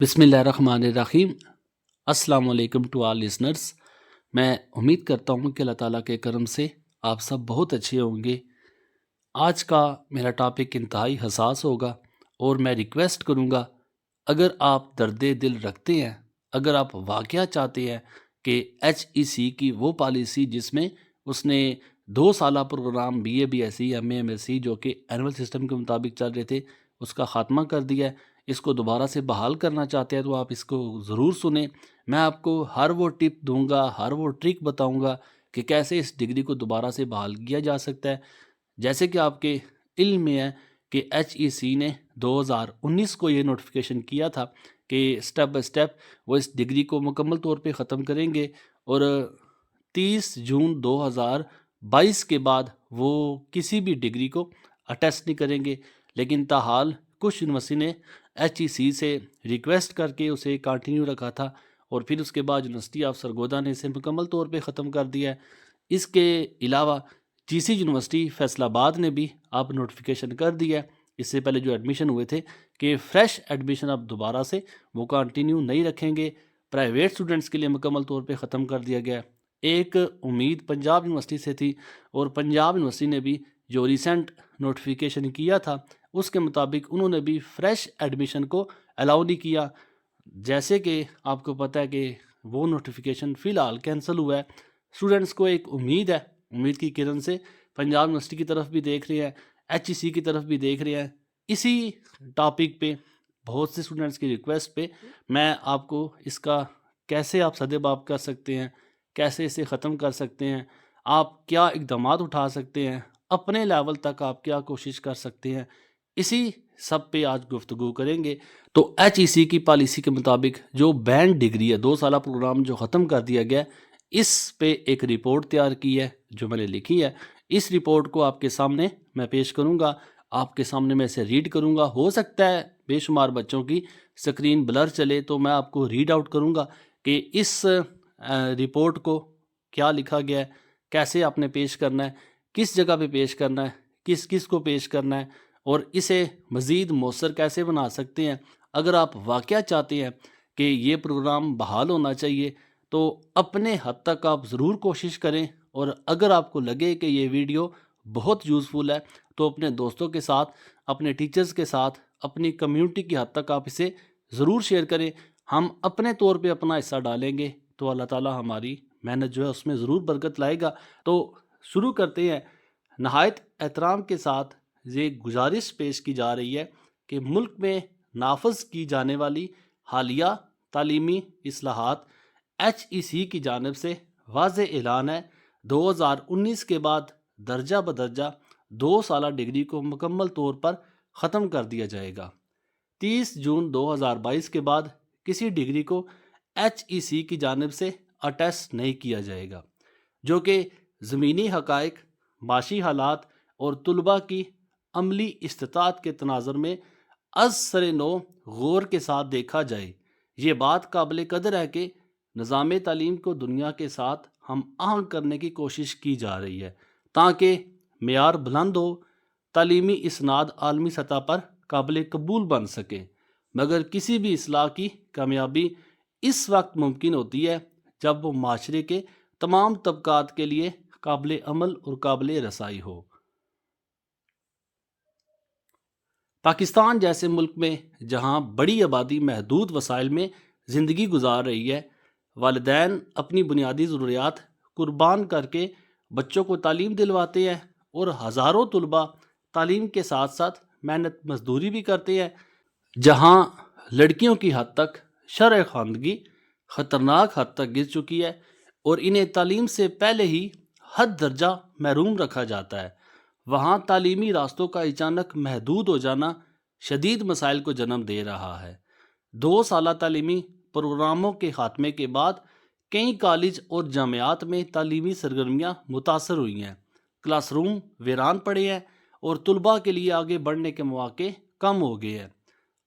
بسم اللہ الرحمن الرحیم۔ السلام علیکم ٹو آل لسنرز۔ میں امید کرتا ہوں کہ اللہ تعالیٰ کے کرم سے آپ سب بہت اچھے ہوں گے۔ آج کا میرا ٹاپک انتہائی حساس ہوگا اور میں ریکویسٹ کروں گا، اگر آپ درد دل رکھتے ہیں، اگر آپ واقعہ چاہتے ہیں کہ HEC کی وہ پالیسی جس میں اس نے 2 سالہ programme BA BSc MA MSc جو کہ اینول سسٹم کے مطابق چل رہے تھے اس کا خاتمہ کر دیا ہے، اس کو دوبارہ سے بحال کرنا چاہتے ہیں، تو آپ اس کو ضرور سنیں۔ میں آپ کو ہر وہ ٹپ دوں گا، ہر وہ ٹرک بتاؤں گا کہ کیسے اس ڈگری کو دوبارہ سے بحال کیا جا سکتا ہے۔ جیسے کہ آپ کے علم میں ہے کہ HEC نے 2019 کو یہ نوٹیفیکیشن کیا تھا کہ سٹیپ بائی سٹیپ وہ اس ڈگری کو مکمل طور پہ ختم کریں گے، اور 30 جون 2022 کے بعد وہ کسی بھی ڈگری کو اٹیسٹ نہیں کریں گے۔ لیکن تاحال کچھ یونیورسٹی نے HEC سے ریکویسٹ کر کے اسے کنٹینیو رکھا تھا، اور پھر اس کے بعد یونیورسٹی آف سرگودا نے اسے مکمل طور پہ ختم کر دیا ہے۔ اس کے علاوہ GC یونیورسٹی فیصل آباد نے بھی اب نوٹیفیکیشن کر دیا ہے، اس سے پہلے جو ایڈمیشن ہوئے تھے، کہ فریش ایڈمیشن اب دوبارہ سے وہ کنٹینیو نہیں رکھیں گے، پرائیویٹ اسٹوڈنٹس کے لیے مکمل طور پہ ختم کر دیا گیا ہے۔ ایک امید پنجاب یونیورسٹی سے تھی، اور پنجاب یونیورسٹی نے بھی جو ریسنٹ نوٹیفیکیشن کیا تھا اس کے مطابق انہوں نے بھی فریش ایڈمیشن کو الاؤ نہیں کیا۔ جیسے کہ آپ کو پتہ ہے کہ وہ نوٹیفیکیشن فی الحال کینسل ہوا ہے۔ اسٹوڈنٹس کو ایک امید ہے، امید کی کرن سے پنجاب یونیورسٹی کی طرف بھی دیکھ رہے ہیں، HEC کی طرف بھی دیکھ رہے ہیں۔ اسی ٹاپک پہ بہت سے اسٹوڈنٹس کی ریکویسٹ پہ میں آپ کو اس کا کیسے آپ سد باب کر سکتے ہیں، کیسے اسے ختم کر سکتے ہیں، آپ کیا اقدامات اٹھا سکتے ہیں، اپنے لیول تک آپ کیا کوشش کر سکتے ہیں، اسی سب پہ آج گفتگو کریں گے۔ تو HEC کی پالیسی کے مطابق جو بینڈ ڈگری ہے، 2 سالہ پروگرام جو ختم کر دیا گیا ہے، اس پہ ایک رپورٹ تیار کی ہے جو میں نے لکھی ہے۔ اس رپورٹ کو آپ کے سامنے میں پیش کروں گا، آپ کے سامنے میں اسے ریڈ کروں گا۔ ہو سکتا ہے بے شمار بچوں کی سکرین بلر چلے، تو میں آپ کو ریڈ آؤٹ کروں گا کہ اس رپورٹ کو کیا لکھا گیا ہے، کیسے آپ نے پیش کرنا ہے، کس جگہ پہ پیش کرنا ہے، کس کس کو پیش کرنا ہے، اور اسے مزید مؤثر کیسے بنا سکتے ہیں۔ اگر آپ واقعہ چاہتے ہیں کہ یہ پروگرام بحال ہونا چاہیے تو اپنے حد تک آپ ضرور کوشش کریں، اور اگر آپ کو لگے کہ یہ ویڈیو بہت یوزفل ہے تو اپنے دوستوں کے ساتھ، اپنے ٹیچرز کے ساتھ، اپنی کمیونٹی کی حد تک آپ اسے ضرور شیئر کریں۔ ہم اپنے طور پہ اپنا حصہ ڈالیں گے تو اللہ تعالیٰ ہماری محنت جو ہے اس میں ضرور برکت لائے گا۔ تو شروع کرتے ہیں۔ نہایت احترام کے ساتھ یہ گزارش پیش کی جا رہی ہے کہ ملک میں نافذ کی جانے والی حالیہ تعلیمی اصلاحات HEC کی جانب سے واضح اعلان ہے، 2019 کے بعد درجہ بدرجہ 2 سالہ ڈگری کو مکمل طور پر ختم کر دیا جائے گا۔ 30 جون 2022 کے بعد کسی ڈگری کو HEC کی جانب سے اٹیسٹ نہیں کیا جائے گا، جو کہ زمینی حقائق، معاشی حالات اور طلباء کی عملی استطاعت کے تناظر میں از سر نو غور کے ساتھ دیکھا جائے۔ یہ بات قابل قدر ہے کہ نظام تعلیم کو دنیا کے ساتھ ہم آہنگ کرنے کی کوشش کی جا رہی ہے تاکہ معیار بلند ہو، تعلیمی اسناد عالمی سطح پر قابل قبول بن سکے۔ مگر کسی بھی اصلاح کی کامیابی اس وقت ممکن ہوتی ہے جب وہ معاشرے کے تمام طبقات کے لیے قابل عمل اور قابل رسائی ہو۔ پاکستان جیسے ملک میں جہاں بڑی آبادی محدود وسائل میں زندگی گزار رہی ہے، والدین اپنی بنیادی ضروریات قربان کر کے بچوں کو تعلیم دلواتے ہیں، اور ہزاروں طلباء تعلیم کے ساتھ ساتھ محنت مزدوری بھی کرتے ہیں، جہاں لڑکیوں کی حد تک شرح خواندگی خطرناک حد تک گر چکی ہے اور انہیں تعلیم سے پہلے ہی حد درجہ محروم رکھا جاتا ہے، وہاں تعلیمی راستوں کا اچانک محدود ہو جانا شدید مسائل کو جنم دے رہا ہے۔ 2 سالہ تعلیمی پروگراموں کے خاتمے کے بعد کئی کالج اور جامعات میں تعلیمی سرگرمیاں متاثر ہوئی ہیں، کلاس روم ویران پڑے ہیں، اور طلباء کے لیے آگے بڑھنے کے مواقع کم ہو گئے ہیں۔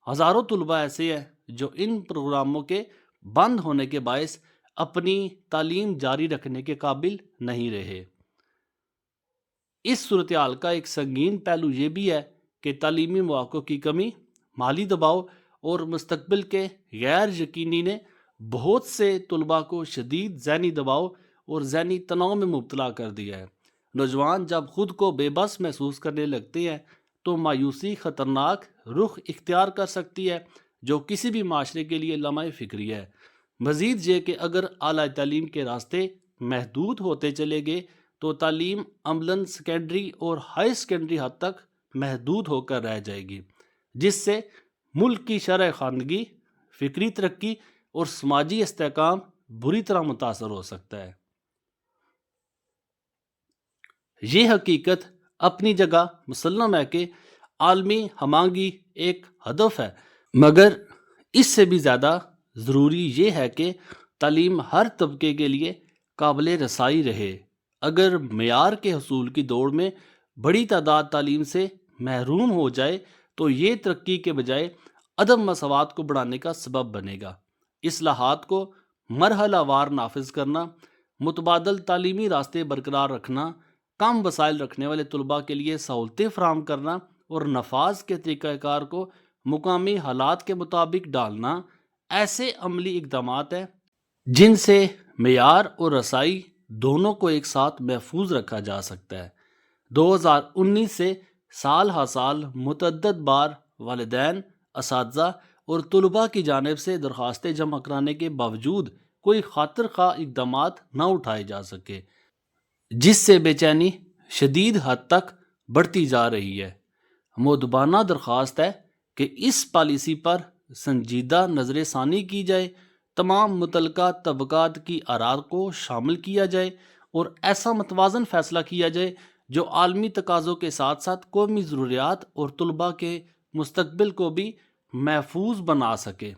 ہزاروں طلباء ایسے ہیں جو ان پروگراموں کے بند ہونے کے باعث اپنی تعلیم جاری رکھنے کے قابل نہیں رہے۔ اس صورتحال کا ایک سنگین پہلو یہ بھی ہے کہ تعلیمی مواقع کی کمی، مالی دباؤ اور مستقبل کے غیر یقینی نے بہت سے طلباء کو شدید ذہنی دباؤ اور ذہنی تناؤ میں مبتلا کر دیا ہے۔ نوجوان جب خود کو بے بس محسوس کرنے لگتے ہیں تو مایوسی خطرناک رخ اختیار کر سکتی ہے جو کسی بھی معاشرے کے لیے لمحہ فکری ہے۔ مزید یہ کہ اگر اعلیٰ تعلیم کے راستے محدود ہوتے چلے گئے تو تعلیم عملاً سیکنڈری اور ہائی سیکنڈری حد تک محدود ہو کر رہ جائے گی، جس سے ملک کی شرح خواندگی، فکری ترقی اور سماجی استحکام بری طرح متاثر ہو سکتا ہے۔ یہ حقیقت اپنی جگہ مسلم ہے کہ عالمی ہم آہنگی ایک ہدف ہے، مگر اس سے بھی زیادہ ضروری یہ ہے کہ تعلیم ہر طبقے کے لیے قابل رسائی رہے۔ اگر معیار کے حصول کی دوڑ میں بڑی تعداد تعلیم سے محروم ہو جائے تو یہ ترقی کے بجائے عدم مساوات کو بڑھانے کا سبب بنے گا۔ اصلاحات کو مرحلہ وار نافذ کرنا، متبادل تعلیمی راستے برقرار رکھنا، کم وسائل رکھنے والے طلباء کے لیے سہولتیں فراہم کرنا اور نفاذ کے طریقہ کار کو مقامی حالات کے مطابق ڈالنا ایسے عملی اقدامات ہیں جن سے معیار اور رسائی دونوں کو ایک ساتھ محفوظ رکھا جا سکتا ہے۔ 2019 سے سال ہر سال متعدد بار والدین، اساتذہ اور طلباء کی جانب سے درخواستیں جمع کرانے کے باوجود کوئی خاطر خواہ اقدامات نہ اٹھائے جا سکے، جس سے بے چینی شدید حد تک بڑھتی جا رہی ہے۔ مؤدبانہ درخواست ہے کہ اس پالیسی پر سنجیدہ نظر ثانی کی جائے، تمام متعلقہ طبقات کی آراء کو شامل کیا جائے اور ایسا متوازن فیصلہ کیا جائے جو عالمی تقاضوں کے ساتھ ساتھ قومی ضروریات اور طلباء کے مستقبل کو بھی محفوظ بنا سکے۔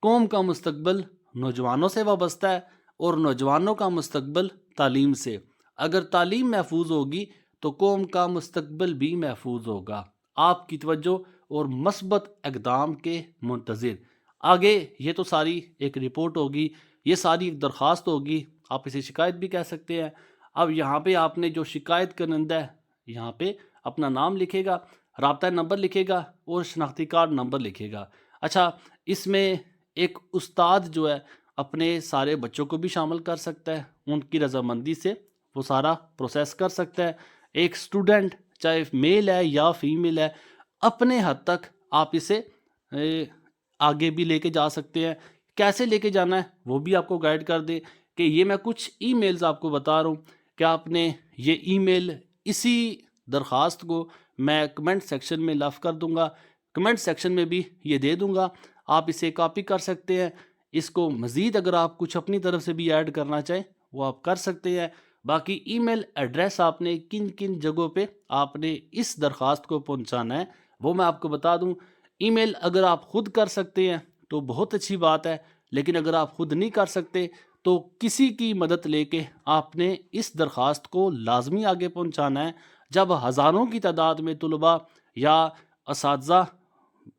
قوم کا مستقبل نوجوانوں سے وابستہ ہے اور نوجوانوں کا مستقبل تعلیم سے۔ اگر تعلیم محفوظ ہوگی تو قوم کا مستقبل بھی محفوظ ہوگا۔ آپ کی توجہ اور مثبت اقدام کے منتظر۔ آگے یہ تو ساری ایک رپورٹ ہوگی، یہ ساری ایک درخواست ہوگی، آپ اسے شکایت بھی کہہ سکتے ہیں۔ اب یہاں پہ آپ نے جو شکایت کنندہ ہے یہاں پہ اپنا نام لکھے گا، رابطہ نمبر لکھے گا اور شناختی کارڈ نمبر لکھے گا۔ اچھا، اس میں ایک استاد جو ہے اپنے سارے بچوں کو بھی شامل کر سکتا ہے، ان کی رضامندی سے وہ سارا پروسیس کر سکتا ہے۔ ایک اسٹوڈنٹ چاہے میل ہے یا فیمیل ہے، اپنے حد تک آپ اسے آگے بھی لے کے جا سکتے ہیں۔ کیسے لے کے جانا ہے وہ بھی آپ کو گائیڈ کر دے کہ یہ میں کچھ ای میلز آپ کو بتا رہا ہوں کہ آپ نے یہ ای میل، اسی درخواست کو میں کمنٹ سیکشن میں لف کر دوں گا، کمنٹ سیکشن میں بھی یہ دے دوں گا، آپ اسے کاپی کر سکتے ہیں۔ اس کو مزید اگر آپ کچھ اپنی طرف سے بھی ایڈ کرنا چاہیں وہ آپ کر سکتے ہیں۔ باقی ای میل ایڈریس آپ نے کن کن جگہوں پہ آپ نے اس درخواست کو پہنچانا ہے وہ میں آپ کو بتا دوں۔ ای میل اگر آپ خود کر سکتے ہیں تو بہت اچھی بات ہے، لیکن اگر آپ خود نہیں کر سکتے تو کسی کی مدد لے کے آپ نے اس درخواست کو لازمی آگے پہنچانا ہے۔ جب ہزاروں کی تعداد میں طلباء یا اساتذہ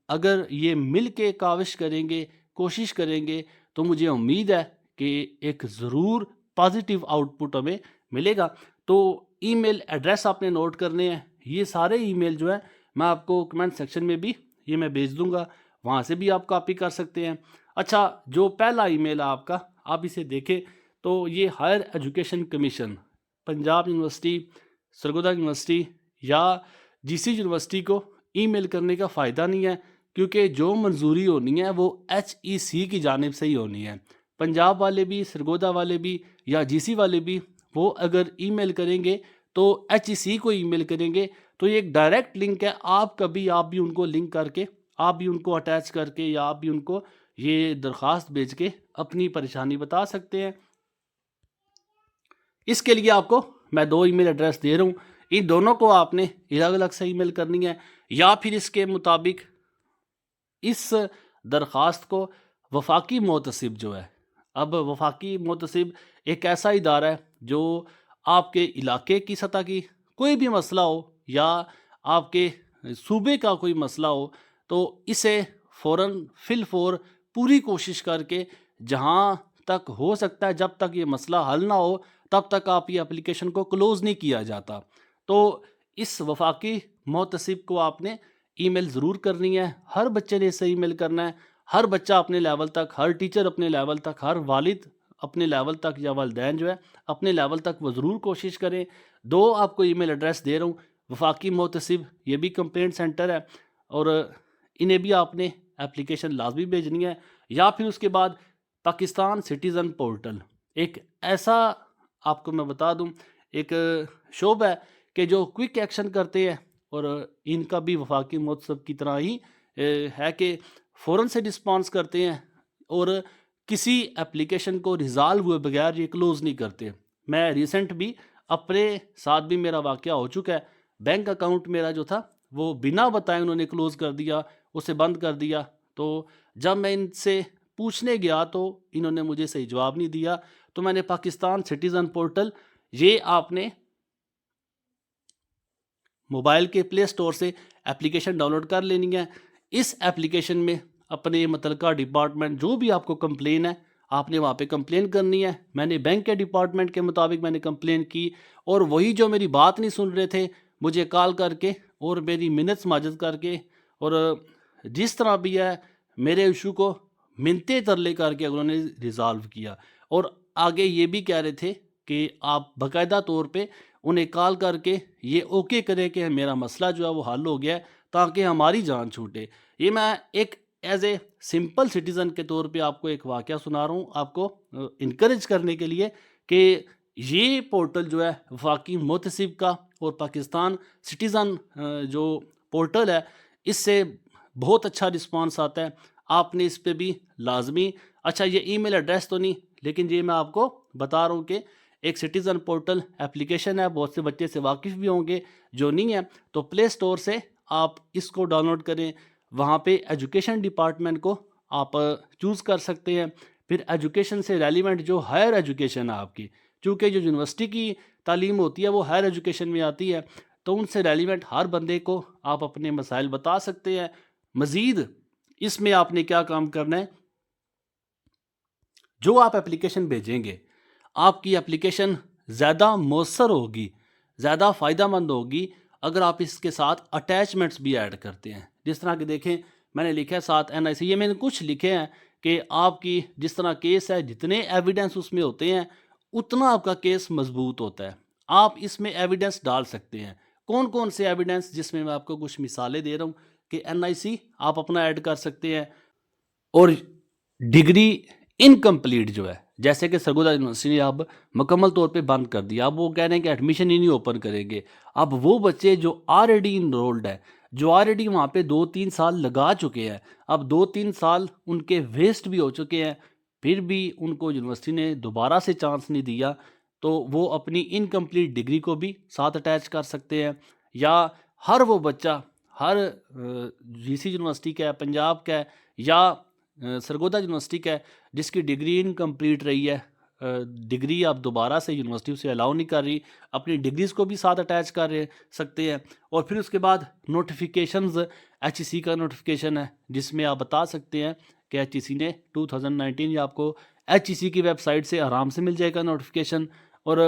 اگر یہ مل کے کاوش کریں گے، کوشش کریں گے، تو مجھے امید ہے کہ ایک ضرور پازیٹیو آؤٹ پٹ ہمیں ملے گا۔ تو ای میل ایڈریس آپ نے نوٹ کرنے ہیں، یہ سارے ای میل جو ہیں میں آپ کو کمنٹ سیکشن میں بھی یہ میں بھیج دوں گا، وہاں سے بھی آپ کاپی کر سکتے ہیں۔ اچھا، جو پہلا ای میل ہے آپ کا، آپ اسے دیکھیں تو یہ higher education commission, Punjab university, Sargodha university یا جی سی یونیورسٹی کو ای میل کرنے کا فائدہ نہیں ہے، کیونکہ جو منظوری ہونی ہے وہ HEC کی جانب سے ہی ہونی ہے۔ پنجاب والے بھی، سرگودا والے بھی یا جی سی والے بھی، وہ اگر ای میل کریں گے تو HEC کو ای میل کریں گے تو یہ ایک ڈائریکٹ لنک ہے، آپ بھی ان کو لنک کر کے، آپ بھی ان کو اٹیچ کر کے یا آپ بھی ان کو یہ درخواست بھیج کے اپنی پریشانی بتا سکتے ہیں۔ اس کے لیے آپ کو میں 2 ای میل ایڈریس دے رہا ہوں، ان دونوں کو آپ نے الگ الگ سے ای میل کرنی ہے، یا پھر اس کے مطابق اس درخواست کو وفاقی محتسب جو ہے، اب وفاقی محتسب ایک ایسا ادارہ ہے جو آپ کے علاقے کی سطح کی کوئی بھی مسئلہ ہو یا آپ کے صوبے کا کوئی مسئلہ ہو تو اسے فوراً فی الفور پوری کوشش کر کے جہاں تک ہو سکتا ہے، جب تک یہ مسئلہ حل نہ ہو تب تک آپ یہ اپلیکیشن کو کلوز نہیں کیا جاتا۔ تو اس وفاقی محتسب کو آپ نے ای میل ضرور کرنی ہے. ہر بچے نے اس سے ای میل کرنا ہے. ہر بچہ اپنے لیول تک، ہر ٹیچر اپنے لیول تک، ہر والد اپنے لیول تک یا والدین جو ہے اپنے لیول تک وہ ضرور کوشش کریں. 2 آپ کو ای میل ایڈریس دے رہا ہوں. وفاقی محتسب یہ بھی کمپلینٹ سینٹر ہے، اور انہیں بھی آپ نے اپلیکیشن لازمی بھیجنی ہے. یا پھر اس کے بعد پاکستان سٹیزن پورٹل، ایک ایسا آپ کو میں بتا دوں ایک شعبہ ہے کہ جو کوئک ایکشن کرتے ہیں، اور ان کا بھی وفاقی محتسب کی طرح ہی ہے کہ فوراً سے رسپانس کرتے ہیں، اور کسی اپلیکیشن کو ریزالو ہوئے بغیر یہ کلوز نہیں کرتے. میں ریسنٹ بھی اپنے ساتھ بھی میرا واقعہ ہو چکا ہے. بینک اکاؤنٹ میرا جو تھا وہ بنا بتائے انہوں نے کلوز کر دیا، اسے بند کر دیا. تو جب میں ان سے پوچھنے گیا تو انہوں نے مجھے صحیح جواب نہیں دیا. تو میں نے پاکستان سٹیزن پورٹل، یہ آپ نے موبائل کے پلے سٹور سے اپلیکیشن ڈاؤن لوڈ کر لینی ہے. اس اپلیکیشن میں اپنے متعلقہ ڈپارٹمنٹ جو بھی آپ کو کمپلین ہے آپ نے وہاں پہ کمپلین کرنی ہے. میں نے بینک کے ڈپارٹمنٹ کے مطابق میں نے کمپلین کی، اور وہی جو میری بات نہیں سن رہے تھے مجھے کال کر کے اور میری منٹس ماجد کر کے، اور جس طرح بھی ہے میرے ایشو کو منتے ترلے کر کے انہوں نے ریزالو کیا. اور آگے یہ بھی کہہ رہے تھے کہ آپ باقاعدہ طور پہ انہیں کال کر کے یہ اوکے کریں کہ میرا مسئلہ جو ہے وہ حل ہو گیا ہے تاکہ ہماری جان چھوٹے. یہ میں ایک ایز اے سمپل سٹیزن کے طور پہ آپ کو ایک واقعہ سنا رہا ہوں، آپ کو انکریج کرنے کے لیے کہ یہ پورٹل جو ہے وفاقی محتسب کا اور پاکستان سٹیزن جو پورٹل ہے اس سے بہت اچھا رسپانس آتا ہے. آپ نے اس پہ بھی لازمی، اچھا یہ ای میل ایڈریس تو نہیں، لیکن یہ میں آپ کو بتا رہا ہوں کہ ایک سٹیزن پورٹل اپلیکیشن ہے، بہت سے بچے سے واقف بھی ہوں گے. جو نہیں ہے تو پلے سٹور سے آپ اس کو ڈاؤن لوڈ کریں. وہاں پہ ایجوکیشن ڈپارٹمنٹ کو آپ چوز کر سکتے ہیں. پھر ایجوکیشن سے ریلیونٹ جو ہائر ایجوکیشن ہے آپ کی، چونکہ جو یونیورسٹی کی تعلیم ہوتی ہے وہ ہائر ایجوکیشن میں آتی ہے، تو ان سے ریلیونٹ ہر بندے کو آپ اپنے مسائل بتا سکتے ہیں. مزید اس میں آپ نے کیا کام کرنا ہے، جو آپ اپلیکیشن بھیجیں گے آپ کی اپلیکیشن زیادہ مؤثر ہوگی، زیادہ فائدہ مند ہوگی اگر آپ اس کے ساتھ اٹیچمنٹس بھی ایڈ کرتے ہیں. جس طرح کہ دیکھیں میں نے لکھا ہے ساتھ NIC، یہ میں نے کچھ لکھے ہیں کہ آپ کی جس طرح کیس ہے جتنے ایویڈنس اس میں ہوتے ہیں اتنا آپ کا کیس مضبوط ہوتا ہے. آپ اس میں ایویڈنس ڈال سکتے ہیں. کون کون سے ایویڈنس، جس میں آپ کو کچھ مثالیں دے رہا ہوں کہ NIC آپ اپنا ایڈ کر سکتے ہیں، اور ڈگری انکمپلیٹ جو ہے جیسے کہ سرگودا یونیورسٹی نے اب مکمل طور پہ بند کر دیا، اب وہ کہہ رہے ہیں کہ ایڈمیشن ہی نہیں اوپن کریں گے. اب وہ بچے جو آلریڈی انرولڈ ہے، جو آلریڈی وہاں پہ 2-3 سال لگا چکے ہیں، اب 2-3 سال ان کے ویسٹ بھی ہو چکے ہیں، پھر بھی ان کو یونیورسٹی نے دوبارہ سے چانس نہیں دیا، تو وہ اپنی انکمپلیٹ ڈگری کو بھی ساتھ اٹیچ کر سکتے ہیں. یا ہر وہ بچہ، ہر GC یونیورسٹی کا ہے، پنجاب کا ہے یا سرگودا یونیورسٹی کا ہے، جس کی ڈگری انکمپلیٹ رہی ہے، ڈگری آپ دوبارہ سے یونیورسٹی سے الاؤ نہیں کر رہی، اپنی ڈگریز کو بھی ساتھ اٹیچ کر سکتے ہیں. اور پھر اس کے بعد نوٹیفیکیشنز، HEC کا نوٹیفیکیشن ہے جس میں آپ بتا سکتے ہیں کہ HEC نے 2019 یا آپ کو HEC کی ویب سائٹ سے آرام سے مل جائے گا نوٹیفیکیشن. اور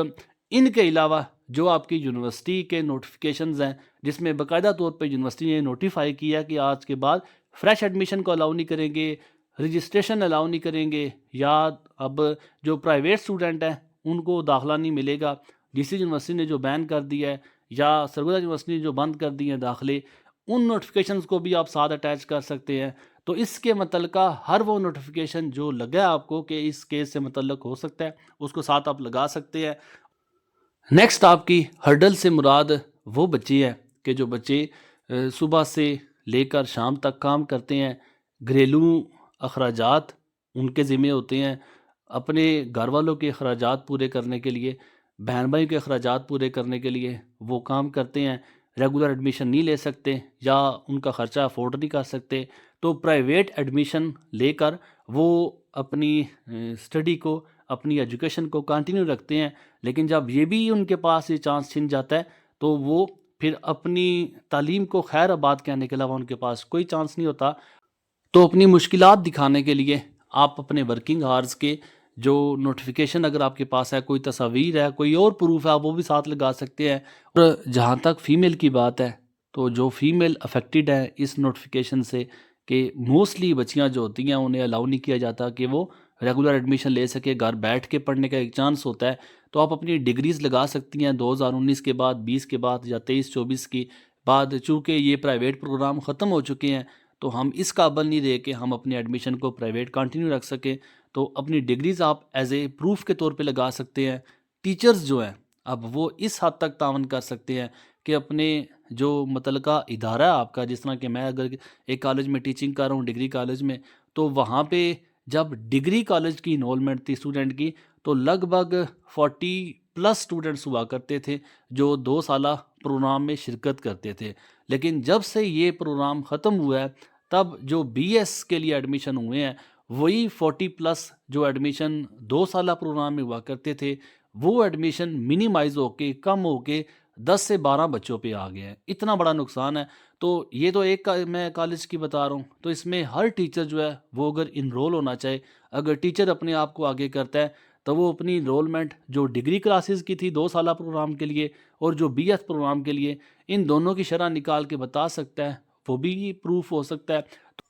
ان کے علاوہ جو آپ کی یونیورسٹی کے نوٹیفیکیشنز ہیں جس میں باقاعدہ طور پہ یونیورسٹی نے نوٹیفائی کیا کہ آج کے بعد فریش ایڈمیشن کو الاؤ نہیں کریں گے، رجسٹریشن الاؤ نہیں کریں گے، یا اب جو پرائیویٹ اسٹوڈنٹ ہیں ان کو داخلہ نہیں ملے گا. GC یونیورسٹی نے جو بین کر دیا ہے یا سرگودا یونیورسٹی نے جو بند کر دی ہیں داخلے، ان نوٹیفیکیشنز کو بھی آپ ساتھ اٹیچ کر سکتے ہیں. تو اس کے متعلقہ ہر وہ نوٹیفیکیشن جو لگا ہے آپ کو کہ اس کیس سے متعلق ہو سکتا ہے اس کو ساتھ آپ لگا سکتے ہیں. نیکسٹ آپ کی ہرڈل سے مراد وہ بچے ہیں کہ جو بچے صبح سے لے کر شام تک کام کرتے ہیں، گھریلو اخراجات ان کے ذمہ ہوتے ہیں، اپنے گھر والوں کے اخراجات پورے کرنے کے لیے، بہن بھائی کے اخراجات پورے کرنے کے لیے وہ کام کرتے ہیں، ریگولر ایڈمیشن نہیں لے سکتے یا ان کا خرچہ افورڈ نہیں کر سکتے، تو پرائیویٹ ایڈمیشن لے کر وہ اپنی اسٹڈی کو، اپنی ایجوکیشن کو کنٹینیو رکھتے ہیں. لیکن جب یہ بھی ان کے پاس یہ چانس چھن جاتا ہے تو وہ پھر اپنی تعلیم کو خیر آباد کہنے کے علاوہ ان کے پاس کوئی چانس نہیں ہوتا. تو اپنی مشکلات دکھانے کے لیے آپ اپنے ورکنگ آورز کے جو نوٹیفیکیشن اگر آپ کے پاس ہے، کوئی تصاویر ہے، کوئی اور پروف ہے، آپ وہ بھی ساتھ لگا سکتے ہیں. اور جہاں تک فیمیل کی بات ہے تو جو فیمیل افیکٹڈ ہیں اس نوٹیفیکیشن سے کہ موسٹلی بچیاں جو ہوتی ہیں انہیں الاؤ نہیں کیا جاتا کہ وہ ریگولر ایڈمیشن لے سکے، گھر بیٹھ کے پڑھنے کا ایک چانس ہوتا ہے، تو آپ اپنی ڈگریز لگا سکتی ہیں 2019 کے بعد، 20 کے بعد یا 23-24 کی بعد۔ چونکہ یہ پرائیویٹ پروگرام ختم ہو چکے ہیں تو ہم اس قابل نہیں رہے کہ ہم اپنے ایڈمیشن کو پرائیویٹ کنٹینیو رکھ سکیں، تو اپنی ڈگریز آپ ایز اے پروف کے طور پہ لگا سکتے ہیں۔ ٹیچرز جو ہیں اب وہ اس حد تک تعاون کر سکتے ہیں کہ اپنے جو متعلقہ ادارہ ہے آپ کا، جس طرح کہ میں اگر ایک کالج میں ٹیچنگ کر رہا ہوں، ڈگری کالج میں، تو وہاں پہ جب ڈگری کالج کی انرولمنٹ تھی اسٹوڈنٹ کی تو لگ بھگ 40+ اسٹوڈنٹس ہوا کرتے تھے جو 2 سالہ پروگرام میں شرکت کرتے تھے۔ لیکن جب سے یہ پروگرام ختم ہوا ہے تب جو بی ایس کے لیے ایڈمیشن ہوئے ہیں وہی 40+ جو ایڈمیشن 2 سالہ پروگرام میں ہوا کرتے تھے وہ ایڈمیشن منیمائز ہو کے کم ہو کے 10 سے 12 بچوں پہ آ گئے ہیں۔ اتنا بڑا نقصان ہے۔ تو یہ تو ایک میں کالج کی بتا رہا ہوں، تو اس میں ہر ٹیچر جو ہے وہ اگر انرول ہونا چاہے، اگر ٹیچر اپنے آپ کو آگے کرتا ہے تو وہ اپنی انرولمنٹ جو ڈگری کلاسز کی تھی 2 سالہ پروگرام کے لیے اور جو بی ایس پروگرام کے لیے، ان دونوں کی شرح نکال کے بتا سکتا ہے، وہ بھی پروف ہو سکتا ہے۔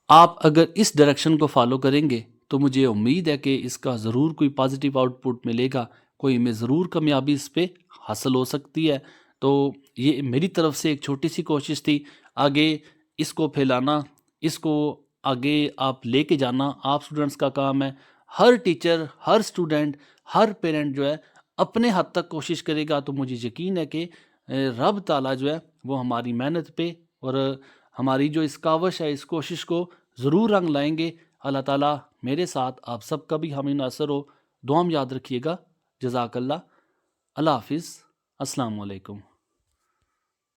آپ اگر اس ڈائریکشن کو فالو کریں گے تو مجھے امید ہے کہ اس کا ضرور کوئی پازیٹیو آؤٹ پٹ ملے گا، کوئی میں ضرور کامیابی اس پہ حاصل ہو سکتی ہے۔ تو یہ میری طرف سے ایک چھوٹی سی کوشش تھی، آگے اس کو پھیلانا، اس کو آگے آپ لے کے جانا آپ اسٹوڈنٹس کا کام ہے۔ ہر ٹیچر، ہر اسٹوڈنٹ، ہر پیرنٹ جو ہے اپنے حد تک کوشش کرے گا تو مجھے یقین ہے کہ رب تعالیٰ جو ہے وہ ہماری محنت پہ اور ہماری جو اس کاوش ہے اس کوشش کو ضرور رنگ لائیں گے۔ اللہ تعالیٰ میرے ساتھ آپ سب کا بھی ہمیں ناصر ہو۔ دعا میں یاد رکھیے گا۔ جزاک اللہ۔ اللہ حافظ۔ السلام علیکم۔